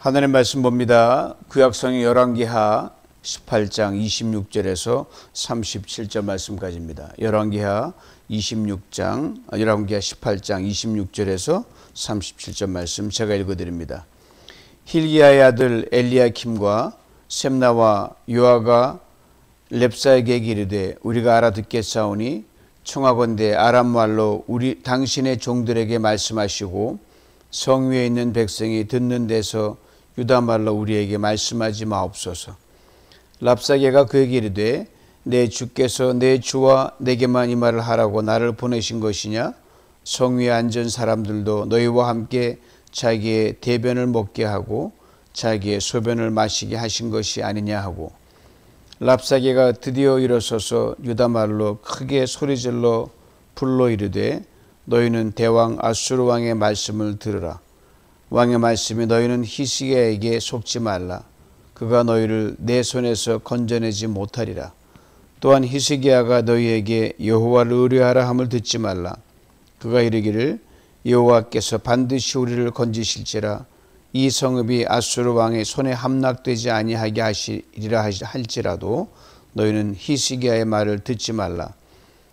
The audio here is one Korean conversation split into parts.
하나님 말씀 봅니다. 구약성경 열왕기하 18장 26절에서 37절 말씀까지입니다. 열왕기하 18장 26절에서 37절 말씀 제가 읽어드립니다. 힐기야의 아들 엘리야킴과 셈나와 요아가 렙사에게 이르되 우리가 알아듣겠사오니 청하건대 아람 말로 우리 당신의 종들에게 말씀하시고 성 위에 있는 백성이 듣는 데서 유다 말로 우리에게 말씀하지 마옵소서. 랍사게가 그에게 이르되 내 주께서 내 주와 내게만 이 말을 하라고 나를 보내신 것이냐? 성 위에 앉은 사람들도 너희와 함께 자기의 대변을 먹게 하고 자기의 소변을 마시게 하신 것이 아니냐 하고, 랍사게가 드디어 일어서서 유다 말로 크게 소리질러 불러 이르되 너희는 대왕 아수르 왕의 말씀을 들으라. 왕의 말씀이 너희는 히스기야에게 속지 말라. 그가 너희를 내 손에서 건져내지 못하리라. 또한 히스기야가 너희에게 여호와를 의뢰하라 함을 듣지 말라. 그가 이르기를 여호와께서 반드시 우리를 건지실지라. 이 성읍이 아수르 왕의 손에 함락되지 아니하게 하시리라 할지라도 너희는 히스기야의 말을 듣지 말라.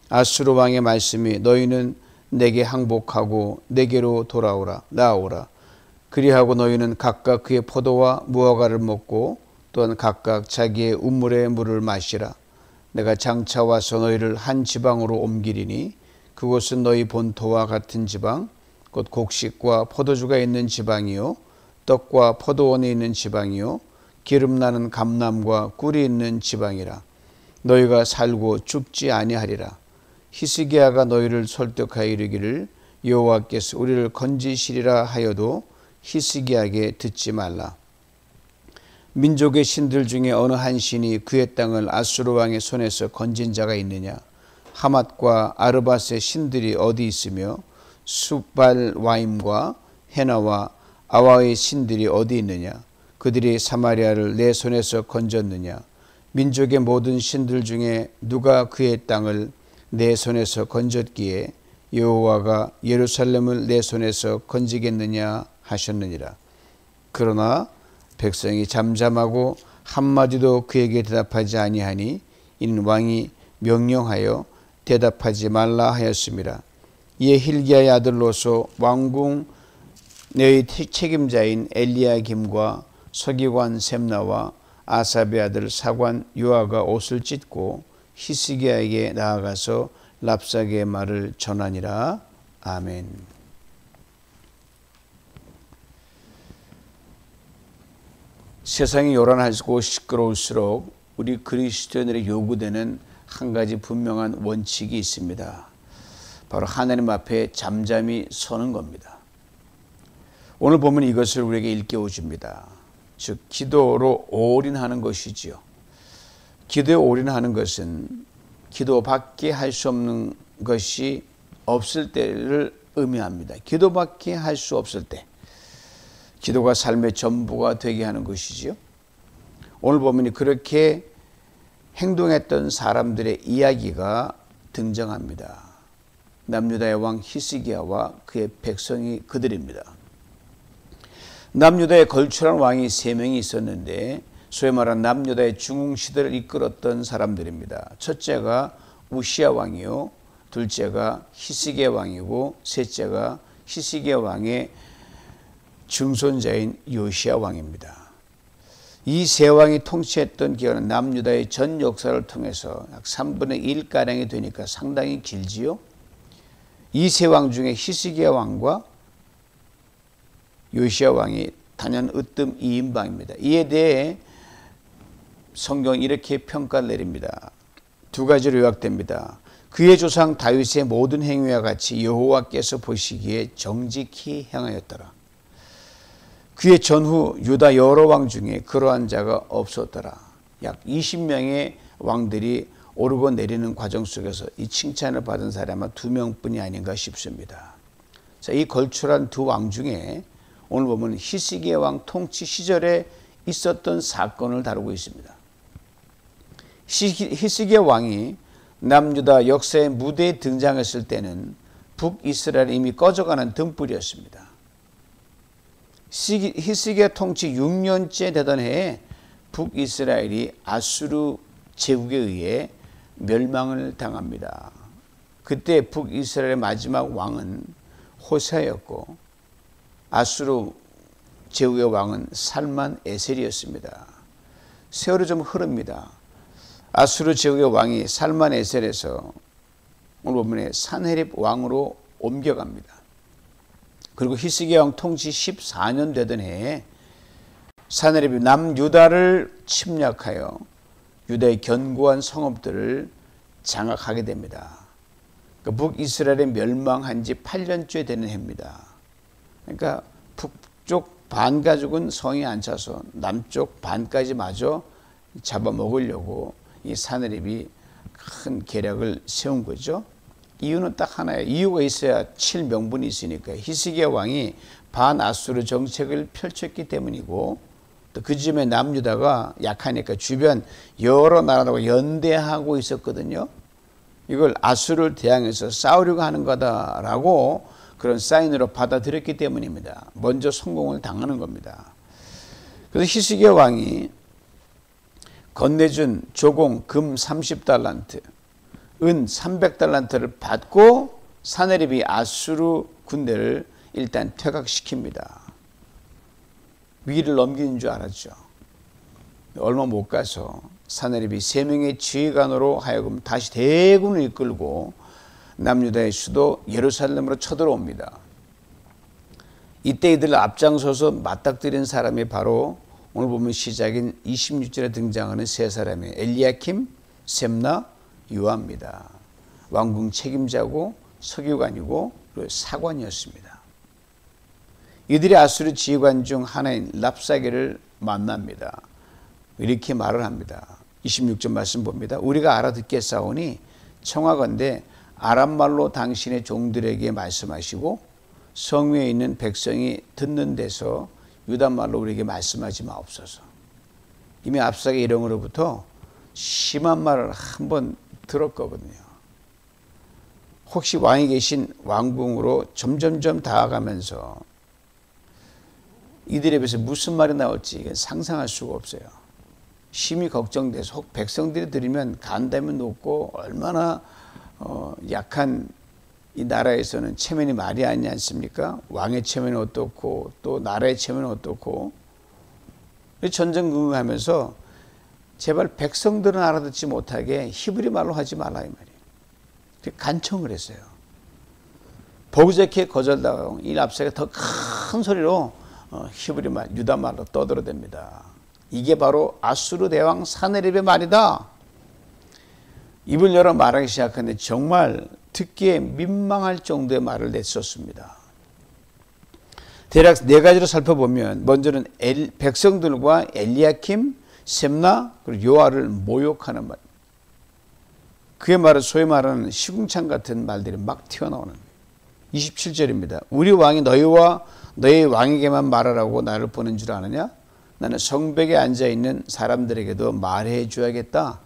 아수르 왕의 말씀이 너희는 내게 항복하고 내게로 나오라. 그리하고 너희는 각각 그의 포도와 무화과를 먹고 또한 각각 자기의 우물의 물을 마시라. 내가 장차 와서 너희를 한 지방으로 옮기리니 그곳은 너희 본토와 같은 지방, 곧 곡식과 포도주가 있는 지방이요 떡과 포도원이 있는 지방이요 기름나는 감람과 꿀이 있는 지방이라. 너희가 살고 죽지 아니하리라. 히스기야가 너희를 설득하여 이르기를 여호와께서 우리를 건지시리라 하여도 히스기야에게 듣지 말라. 민족의 신들 중에 어느 한 신이 그의 땅을 아수르 왕의 손에서 건진 자가 있느냐? 하맛과 아르밧의 신들이 어디 있으며 수발와임과 헤나와 아와의 신들이 어디 있느냐? 그들이 사마리아를 내 손에서 건졌느냐? 민족의 모든 신들 중에 누가 그의 땅을 내 손에서 건졌기에 여호와가 예루살렘을 내 손에서 건지겠느냐 하셨느니라. 그러나 백성이 잠잠하고 한마디도 그에게 대답하지 아니하니 이는 왕이 명령하여 대답하지 말라 하였음이라. 이에 힐기야의 아들로서 왕궁 내의 책임자인 엘리야김과 서기관 셈나와 아삽의 아들 사관 요아가 옷을 찢고 히스기야에게 나아가서 랍사게의 말을 전하니라. 아멘. 세상이 요란하고 시끄러울수록 우리 그리스도인들의 요구되는 한 가지 분명한 원칙이 있습니다. 바로 하나님 앞에 잠잠히 서는 겁니다. 오늘 보면 이것을 우리에게 일깨워 줍니다. 즉 기도로 올인하는 것이지요. 기도에 올인하는 것은 기도밖에 할 수 없는 것이 없을 때를 의미합니다. 기도밖에 할 수 없을 때, 기도가 삶의 전부가 되게 하는 것이지요. 오늘 보면 그렇게 행동했던 사람들의 이야기가 등장합니다. 남유다의 왕 히스기야와 그의 백성이 그들입니다. 남유다에 걸출한 왕이 3명이 있었는데 소위 말하는 남유다의 중흥시대를 이끌었던 사람들입니다. 첫째가 우시야 왕이요, 둘째가 히스기야 왕이고 셋째가 히스기야 왕의 증손자인 요시야 왕입니다. 이 세 왕이 통치했던 기간은 남유다의 전 역사를 통해서 약 3분의 1가량이 되니까 상당히 길지요. 이 세 왕 중에 히스기야 왕과 요시야 왕이 단연 으뜸 2인방입니다. 이에 대해 성경은 이렇게 평가를 내립니다. 두 가지로 요약됩니다. 그의 조상 다윗의 모든 행위와 같이 여호와께서 보시기에 정직히 행하였더라. 그의 전후 유다 여러 왕 중에 그러한 자가 없었더라. 약 20명의 왕들이 오르고 내리는 과정 속에서 이 칭찬을 받은 사람은 아마 2명뿐이 아닌가 싶습니다. 자, 이 걸출한 두 왕 중에 오늘 보면 히스기야 왕 통치 시절에 있었던 사건을 다루고 있습니다. 히스기야 왕이 남유다 역사의 무대에 등장했을 때는 북이스라엘이 이미 꺼져가는 등불이었습니다. 히스기야 통치 6년째 되던 해에 북이스라엘이 아수르 제국에 의해 멸망을 당합니다. 그때 북이스라엘의 마지막 왕은 호세아였고 아수르 제국의 왕은 살만 에셀이었습니다. 세월이 좀 흐릅니다. 아수르 제국의 왕이 살만 에셀에서 오늘 본문에 산헤립 왕으로 옮겨갑니다. 그리고 히스기야 왕 통치 14년 되던 해에 산헤립이 남유다를 침략하여 유다의 견고한 성읍들을 장악하게 됩니다. 북이스라엘이 멸망한 지 8년째 되는 해입니다. 그러니까 북쪽 반 가족은 성에 안 차서 남쪽 반까지 마저 잡아먹으려고 이 산헤립이 큰 계략을 세운 거죠. 이유는 딱 하나예요. 이유가 있어야 칠 명분이 있으니까. 히스기야 왕이 반아수르 정책을 펼쳤기 때문이고 또 그 즈음에 남유다가 약하니까 주변 여러 나라들과 연대하고 있었거든요. 이걸 아수르를 대항해서 싸우려고 하는 거다라고 그런 사인으로 받아들였기 때문입니다. 먼저 성공을 당하는 겁니다. 그래서 히스기야 왕이 건네준 조공 금 30달란트, 은 300달란트를 받고 산헤립이 아수르 군대를 일단 퇴각시킵니다. 위기를 넘기는 줄 알았죠. 얼마 못 가서 산헤립이 3명의 지휘관으로 하여금 다시 대군을 이끌고 남유다의 수도 예루살렘으로 쳐들어옵니다. 이때 이들을 앞장서서 맞닥뜨린 사람이 바로 오늘 보면 시작인 26절에 등장하는 세 사람의 엘리야킴, 셈나, 요압입니다. 왕궁 책임자고 서기관이고 사관이었습니다. 이들이 아수르 지휘관 중 하나인 랍사게를 만납니다. 이렇게 말을 합니다. 26절 말씀 봅니다. 우리가 알아듣겠사오니 청하건대 아람말로 당신의 종들에게 말씀하시고 성위에 있는 백성이 듣는 데서 유다말로 우리에게 말씀하지 마옵소서. 이미 랍사게 일행으로부터 심한 말을 한번 들었거든요. 혹시 왕이 계신 왕궁으로 점점점 다가가면서 이들에 비해서 무슨 말이 나올지 상상할 수가 없어요. 심히 걱정돼서 혹 백성들이 들으면 간담이 높고 얼마나 약한 이 나라에서는 체면이 말이 아니지 않습니까? 왕의 체면이 어떻고 또 나라의 체면이 어떻고 전전긍긍하면서 제발 백성들은 알아듣지 못하게 히브리 말로 하지 말라 이 말이에요. 간청을 했어요. 버그제키에 거절당하고 이 랍사가 더 큰 소리로 히브리 말, 유다 말로 떠들어댑니다. 이게 바로 아수르 대왕 산헤립의 말이다. 입을 열어 말하기 시작하는데 정말 듣기에 민망할 정도의 말을 냈었습니다. 대략 4가지로 살펴보면 먼저는 백성들과 엘리야킴, 셈나 그리고 요아를 모욕하는 말. 그의 말은 소위 말하는 시궁창 같은 말들이 막 튀어나오는 거예요. 27절입니다. 우리 왕이 너희와 너희 왕에게만 말하라고 나를 보낸 줄 아느냐? 나는 성벽에 앉아있는 사람들에게도 말해 줘야겠다.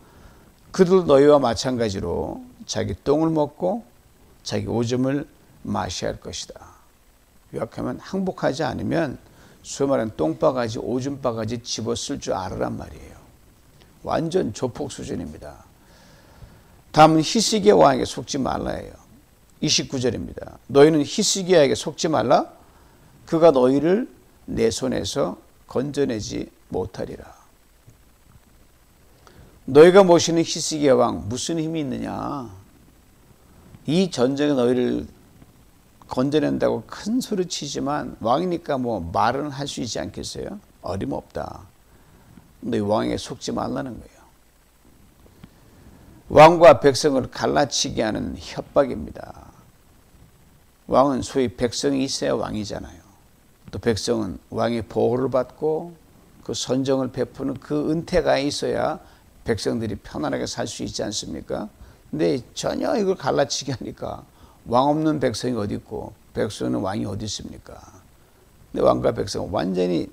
그들도 너희와 마찬가지로 자기 똥을 먹고 자기 오줌을 마셔야 할 것이다. 요약하면 항복하지 않으면 소위 말하는 똥바가지, 오줌바가지 집어쓸 줄 알으란 말이에요. 완전 조폭 수준입니다. 다음은 히스기야 왕에게 속지 말라예요. 29절입니다. 너희는 히스기야에게 속지 말라. 그가 너희를 내 손에서 건져내지 못하리라. 너희가 모시는 히스기야 왕 무슨 힘이 있느냐? 이 전쟁에 너희를 건져낸다고 큰 소리 치지만 왕이니까 뭐 말은 할 수 있지 않겠어요? 어림없다. 너희 왕에게 속지 말라는 거예요. 왕과 백성을 갈라치게 하는 협박입니다. 왕은 소위 백성이 있어야 왕이잖아요. 또 백성은 왕의 보호를 받고 그 선정을 베푸는 그 은퇴가 있어야 백성들이 편안하게 살 수 있지 않습니까? 근데 전혀 이걸 갈라치게 하니까 왕 없는 백성이 어디 있고 백성은 왕이 어디 있습니까? 근데 왕과 백성은 완전히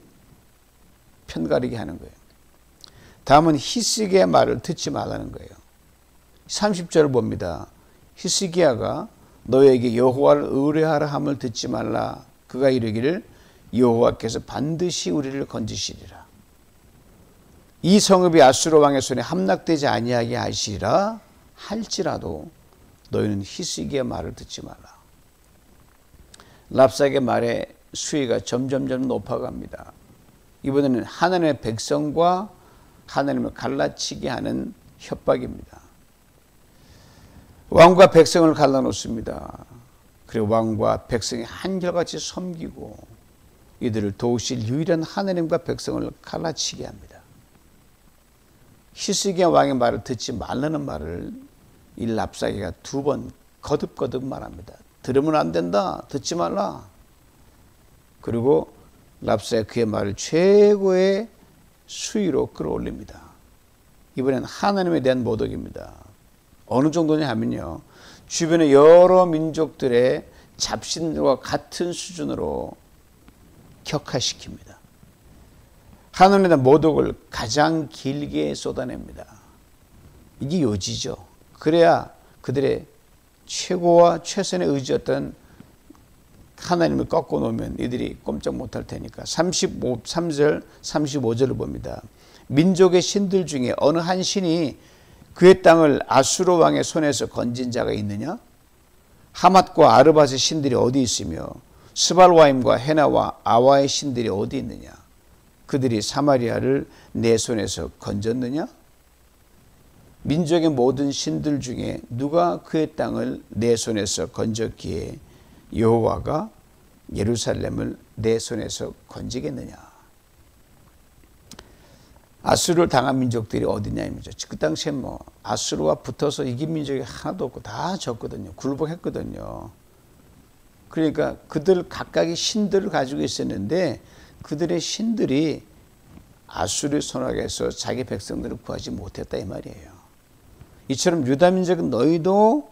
편가르게 하는 거예요. 다음은 히스기야의 말을 듣지 말라는 거예요. 30절을 봅니다. 히스기야가 너에게 여호와를 의뢰하라 함을 듣지 말라. 그가 이르기를 여호와께서 반드시 우리를 건지시리라. 이 성읍이 아수르 왕의 손에 함락되지 아니하게 하시리라 할지라도 너희는 히스기야의 말을 듣지 말라. 랍삭의 말의 수위가 점점점 높아갑니다. 이번에는 하나님의 백성과 하나님을 갈라치게 하는 협박입니다. 왕과 백성을 갈라놓습니다. 그리고 왕과 백성이 한결같이 섬기고 이들을 도우실 유일한 하나님과 백성을 갈라치게 합니다. 히스기야 왕의 말을 듣지 말라는 말을 이 랍사게가 2번 거듭거듭 말합니다. 들으면 안 된다. 듣지 말라. 그리고 랍사게 그의 말을 최고의 수위로 끌어올립니다. 이번엔 하나님에 대한 모독입니다. 어느 정도냐 하면요, 주변의 여러 민족들의 잡신들과 같은 수준으로 격화시킵니다. 하나님에 대한 모독을 가장 길게 쏟아냅니다. 이게 요지죠. 그래야 그들의 최고와 최선의 의지였던 하나님을 꺾어 놓으면 이들이 꼼짝 못할 테니까. 3절 35절을 봅니다. 민족의 신들 중에 어느 한 신이 그의 땅을 아수르 왕의 손에서 건진 자가 있느냐? 하맛과 아르밧의 신들이 어디 있으며 스발와임과 헤나와 아와의 신들이 어디 있느냐? 그들이 사마리아를 내 손에서 건졌느냐? 민족의 모든 신들 중에 누가 그의 땅을 내 손에서 건졌기에 여호와가 예루살렘을 내 손에서 건지겠느냐? 아수르를 당한 민족들이 어디냐 이죠. 그 당시에 아수르와 붙어서 이긴 민족이 하나도 없고 다 졌거든요. 굴복했거든요. 그러니까 그들 각각의 신들을 가지고 있었는데 그들의 신들이 아수르의 손아래에서 자기 백성들을 구하지 못했다 이 말이에요. 이처럼 유다 민족은 너희도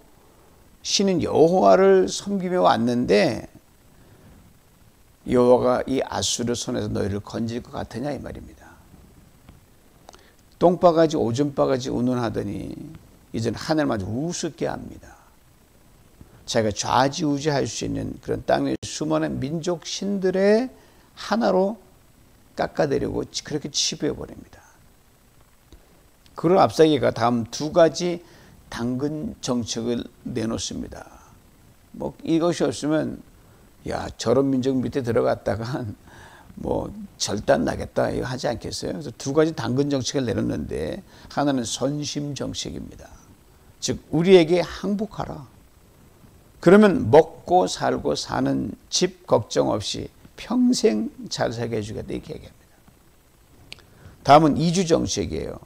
신인 여호와를 섬기며 왔는데 여호와가 이 아수르 손에서 너희를 건질 것 같으냐 이 말입니다. 똥바가지 오줌바가지 운운하더니 이제는 하늘을 아주 우습게 합니다. 자기가 좌지우지할 수 있는 그런 땅의 수많은 민족 신들의 하나로 깎아내리고 그렇게 치부해버립니다. 그런 랍사게가 다음 2가지 당근 정책을 내놓습니다. 이것이 없으면 야 저런 민족 밑에 들어갔다가 절단 나겠다 이거 하지 않겠어요? 그래서 2가지 당근 정책을 내놓는데 하나는 선심 정책입니다. 즉 우리에게 항복하라. 그러면 먹고 살고 사는 집 걱정 없이 평생 잘 살게 해주겠다 이렇게 얘기합니다. 다음은 이주 정책이에요.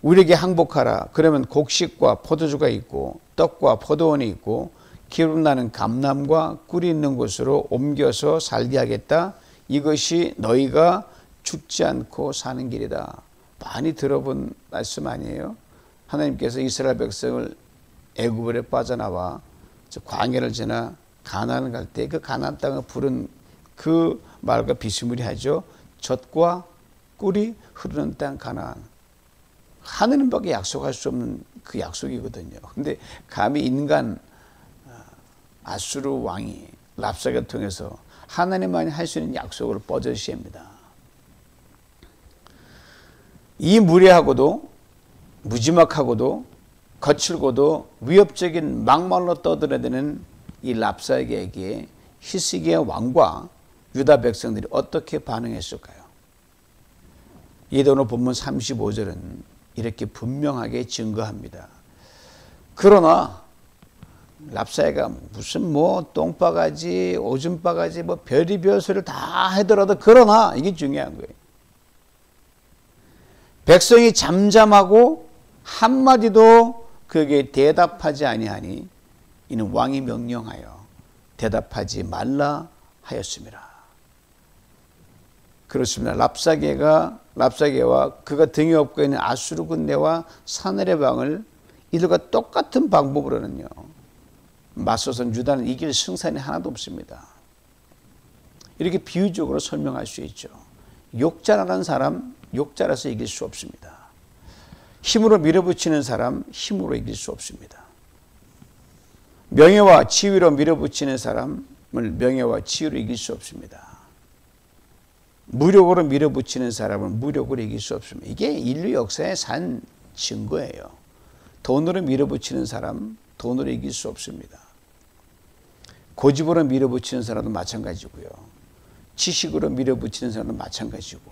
우리에게 항복하라. 그러면 곡식과 포도주가 있고 떡과 포도원이 있고 기름 나는 감람과 꿀이 있는 곳으로 옮겨서 살게 하겠다. 이것이 너희가 죽지 않고 사는 길이다. 많이 들어본 말씀 아니에요? 하나님께서 이스라엘 백성을 애굽으로 빠져나와 광야를 지나 가나안을 갈 때 그 가나안 땅을 부른 그 말과 비스무리하죠. 젖과 꿀이 흐르는 땅 가나안. 하느님밖에 약속할 수 없는 그 약속이거든요. 근데 감히 인간 아수르 왕이 랍사게를 통해서 하나님만이 할 수 있는 약속을 뻗어시합니다. 이 무례하고도 무지막하고도 거칠고도 위협적인 막말로 떠들어대는 이 랍사게에게 히스기야 왕과 유다 백성들이 어떻게 반응했을까요? 오늘 본문 35절은 이렇게 분명하게 증거합니다. 그러나 랍사게가 무슨 똥바가지 오줌바가지 별의별 소리를 다 하더라도 그러나 이게 중요한 거예요. 백성이 잠잠하고 한마디도 그에게 대답하지 아니하니 이는 왕이 명령하여 대답하지 말라 하였습니다. 그렇습니다. 랍사게와 그가 등에 업고 있는 아수르 군대와 사내립 왕을 이들과 똑같은 방법으로는요 맞서선 유다는 이길 승산이 하나도 없습니다. 이렇게 비유적으로 설명할 수 있죠. 욕잘하는 사람 욕잘해서 이길 수 없습니다. 힘으로 밀어붙이는 사람 힘으로 이길 수 없습니다. 명예와 지위로 밀어붙이는 사람을 명예와 지위로 이길 수 없습니다. 무력으로 밀어붙이는 사람은 무력으로 이길 수 없습니다. 이게 인류 역사의 산 증거예요. 돈으로 밀어붙이는 사람, 돈으로 이길 수 없습니다. 고집으로 밀어붙이는 사람도 마찬가지고요. 지식으로 밀어붙이는 사람도 마찬가지고,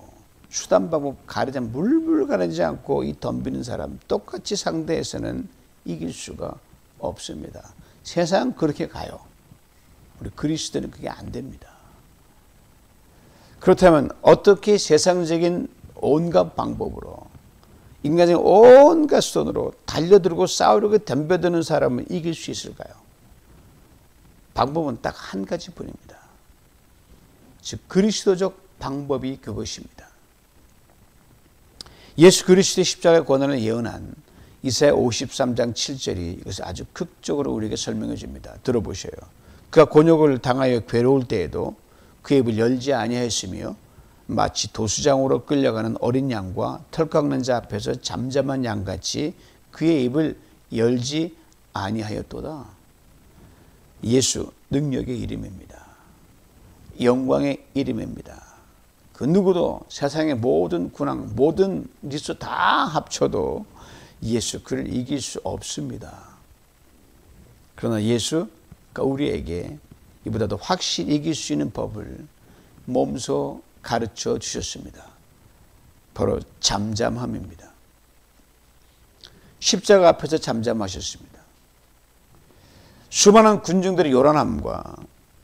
수단 방법 가리지 물불 가리지 않고 이 덤비는 사람 똑같이 상대해서는 이길 수가 없습니다. 세상 그렇게 가요. 우리 그리스도는 그게 안 됩니다. 그렇다면 어떻게 세상적인 온갖 방법으로, 인간적인 온갖 수단으로 달려들고 싸우려고 덤벼드는 사람은 이길 수 있을까요? 방법은 딱 한 가지뿐입니다. 즉 그리스도적 방법이 그것입니다. 예수 그리스도의 십자가의 고난을 예언한 이사야 53장 7절이 이것을 아주 극적으로 우리에게 설명해 줍니다. 들어보셔요. 그가 곤욕을 당하여 괴로울 때에도 그의 입을 열지 아니하였으며 마치 도수장으로 끌려가는 어린 양과 털 깎는 자 앞에서 잠잠한 양같이 그의 입을 열지 아니하였도다. 예수 능력의 이름입니다. 영광의 이름입니다. 그 누구도 세상의 모든 군왕, 모든 리소 다 합쳐도 예수 그를 이길 수 없습니다. 그러나 예수가 우리에게 이보다도 확실히 이길 수 있는 법을 몸소 가르쳐 주셨습니다. 바로 잠잠함입니다. 십자가 앞에서 잠잠하셨습니다. 수많은 군중들의 요란함과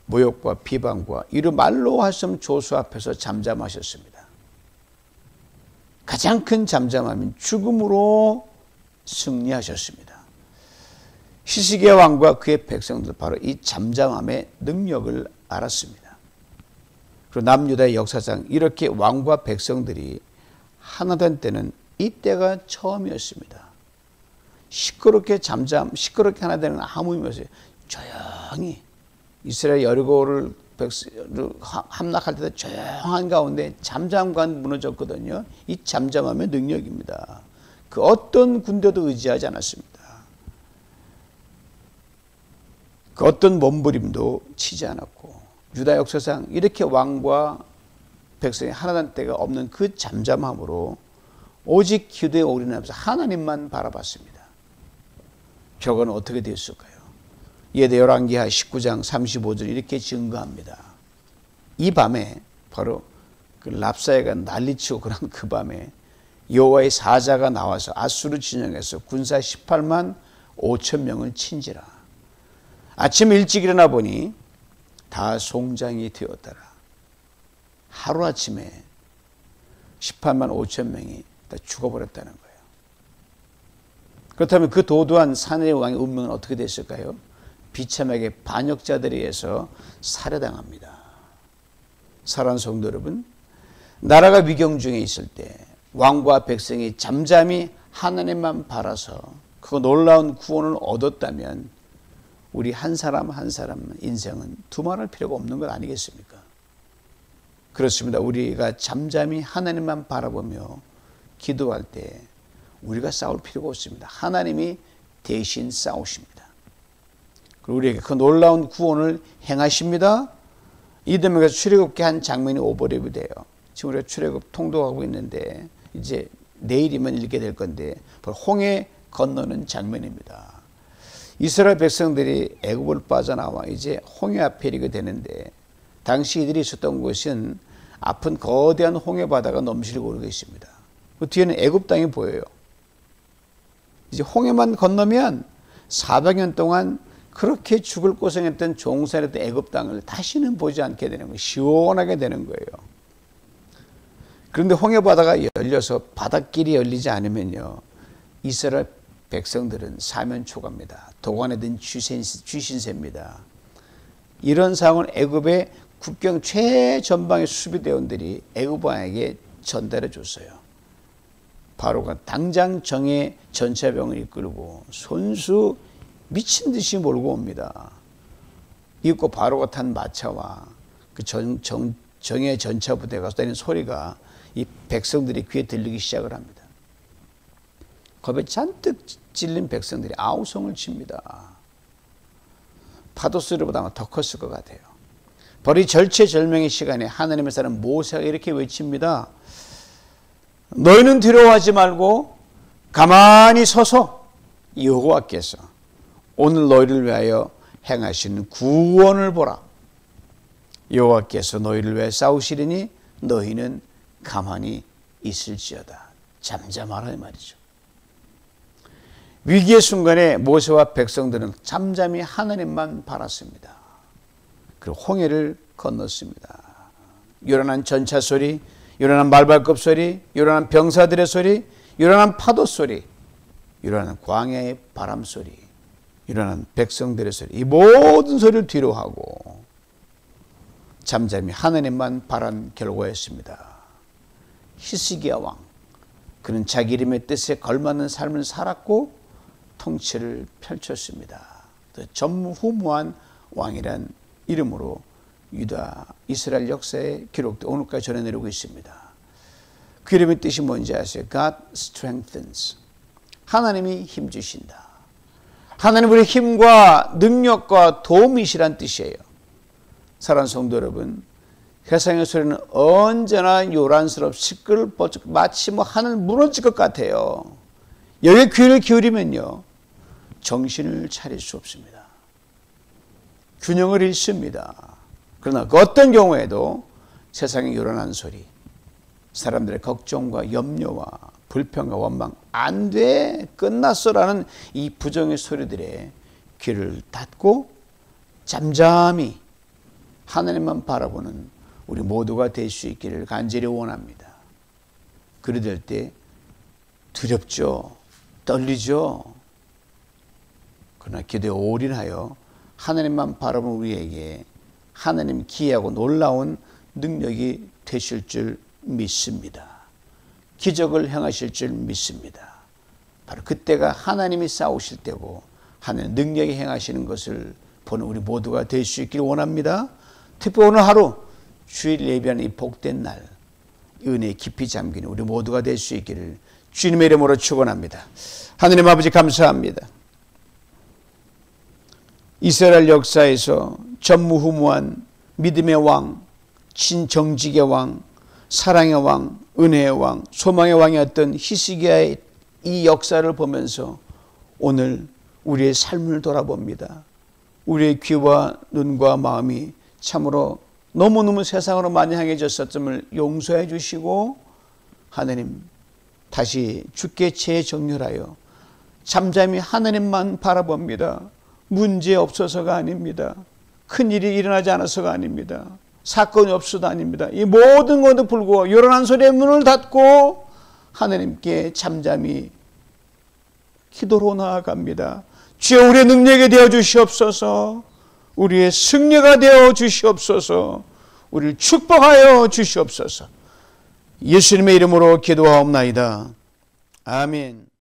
모욕과 비방과 이루 말로 할 수 없는 조수 앞에서 잠잠하셨습니다. 가장 큰 잠잠함인 죽음으로 승리하셨습니다. 히스기야 왕과 그의 백성들 바로 이 잠잠함의 능력을 알았습니다. 그리고 남유다의 역사상 이렇게 왕과 백성들이 하나 된 때는 이때가 처음이었습니다. 시끄럽게 하나 되는 아무 의미 없어요. 조용히 이스라엘 여리고를 함락할 때 조용한 가운데 잠잠감 무너졌거든요. 이 잠잠함의 능력입니다. 그 어떤 군대도 의지하지 않았습니다. 그 어떤 몸부림도 치지 않았고, 유다 역사상 이렇게 왕과 백성이 하나된 때가 없는 그 잠잠함으로 오직 기도에 올인하면서 하나님만 바라봤습니다. 결과는 어떻게 됐을까요? 이에 열왕기하 19장 35절 이렇게 증거합니다. 이 밤에 바로 그 랍사이가 난리치고 그런 그 밤에 여호와의 사자가 나와서 아수르 진영에서 군사 18만 5천 명을 친지라. 아침 일찍 일어나 보니 다 송장이 되었더라. 하루아침에 18만 5천 명이 다 죽어버렸다는 거예요. 그렇다면 그 도도한 사내의 왕의 운명은 어떻게 됐을까요? 비참하게 반역자들에 의해서 살해당합니다. 사랑하는 성도 여러분, 나라가 위경 중에 있을 때 왕과 백성이 잠잠히 하나님만 바라서 그 놀라운 구원을 얻었다면 우리 한 사람 한 사람 인생은 두말할 필요가 없는 것 아니겠습니까? 그렇습니다. 우리가 잠잠히 하나님만 바라보며 기도할 때 우리가 싸울 필요가 없습니다. 하나님이 대신 싸우십니다. 그리고 우리에게 그 놀라운 구원을 행하십니다. 이듬해가 출애굽기 한 장면이 오버랩이 돼요. 지금 우리가 출애굽 통독하고 있는데 이제 내일이면 읽게 될 건데 바로 홍해 건너는 장면입니다. 이스라엘 백성들이 애굽을 빠져나와 이제 홍해 앞에 이르게 되는데 당시 이들이 있었던 곳은 앞은 거대한 홍해 바다가 넘실고 오르고 있습니다. 그 뒤에는 애굽 땅이 보여요. 이제 홍해만 건너면 400년 동안 그렇게 죽을 고생했던 종살이했던 애굽 땅을 다시는 보지 않게 되는 거예요. 시원하게 되는 거예요. 그런데 홍해 바다가 열려서 바닷길이 열리지 않으면요, 이스라엘 백성들은 사면 초가입니다. 도관에 든 쥐신새입니다. 이런 상황을 애굽의 국경 최전방의 수비대원들이 애굽 왕에게 전달해 줬어요. 바로가 당장 정예 전차병을 이끌고 손수 미친 듯이 몰고 옵니다. 이윽고 바로가 탄 마차와 그 정예 전차 부대가 쏘는 소리가 이 백성들이 귀에 들리기 시작을 합니다. 겁에 잔뜩 찔린 백성들이 아우성을 칩니다. 파도 소리보다 더 컸을 것 같아요. 바로 이 절체절명의 시간에 하나님의 사람 모세가 이렇게 외칩니다. 너희는 두려워하지 말고 가만히 서서 여호와께서 오늘 너희를 위하여 행하시는 구원을 보라. 여호와께서 너희를 위해 싸우시리니 너희는 가만히 있을지어다. 잠잠하라 이 말이죠. 위기의 순간에 모세와 백성들은 잠잠히 하나님만 바랐습니다. 그리고 홍해를 건넜습니다. 요란한 전차 소리, 요란한 말발굽 소리, 요란한 병사들의 소리, 요란한 파도 소리, 요란한 광야의 바람 소리, 요란한 백성들의 소리, 이 모든 소리를 뒤로 하고 잠잠히 하나님만 바란 결과였습니다. 히스기야 왕, 그는 자기 이름의 뜻에 걸맞는 삶을 살았고 통치를 펼쳤습니다. 전무후무한 왕이란 이름으로 유다 이스라엘 역사에 기록돼 오늘까지 전해내리고 있습니다. 그 이름의 뜻이 뭔지 아세요? God strengthens. 하나님이 힘주신다. 하나님 우리의 힘과 능력과 도움이시란 뜻이에요. 사랑하는 성도 여러분, 세상의 소리는 언제나 요란스럽 시끌벅적 마치 하늘 무너질 것 같아요. 여기에 귀를 기울이면요 정신을 차릴 수 없습니다. 균형을 잃습니다. 그러나 그 어떤 경우에도 세상의 요란한 소리, 사람들의 걱정과 염려와 불평과 원망, 안 돼, 끝났어라는 이 부정의 소리들에 귀를 닫고 잠잠히 하나님만 바라보는 우리 모두가 될 수 있기를 간절히 원합니다. 그리 될 때 두렵죠, 떨리죠. 그러나 기도에 올인하여 하나님만 바라보는 우리에게 하나님 기이하고 놀라운 능력이 되실 줄 믿습니다. 기적을 행하실 줄 믿습니다. 바로 그때가 하나님이 싸우실 때고 하나님 능력이 행하시는 것을 보는 우리 모두가 될 수 있기를 원합니다. 특히 오늘 하루 주일 예배하는 이 복된 날 은혜에 깊이 잠기는 우리 모두가 될 수 있기를 주님의 이름으로 축원합니다. 하나님 아버지 감사합니다. 이스라엘 역사에서 전무후무한 믿음의 왕, 진정직의 왕, 사랑의 왕, 은혜의 왕, 소망의 왕이었던 히스기야의 이 역사를 보면서 오늘 우리의 삶을 돌아봅니다. 우리의 귀와 눈과 마음이 참으로 너무너무 세상으로 많이 향해졌었음을 용서해 주시고 하나님 다시 주께 재정렬하여 잠잠히 하나님만 바라봅니다. 문제 없어서가 아닙니다. 큰일이 일어나지 않아서가 아닙니다. 사건이 없어도 아닙니다. 이 모든 것도 불구하고 요란한 소리에 문을 닫고 하나님께 잠잠히 기도로 나아갑니다. 주여 우리의 능력이 되어 주시옵소서. 우리의 승리가 되어 주시옵소서. 우리를 축복하여 주시옵소서. 예수님의 이름으로 기도하옵나이다. 아멘.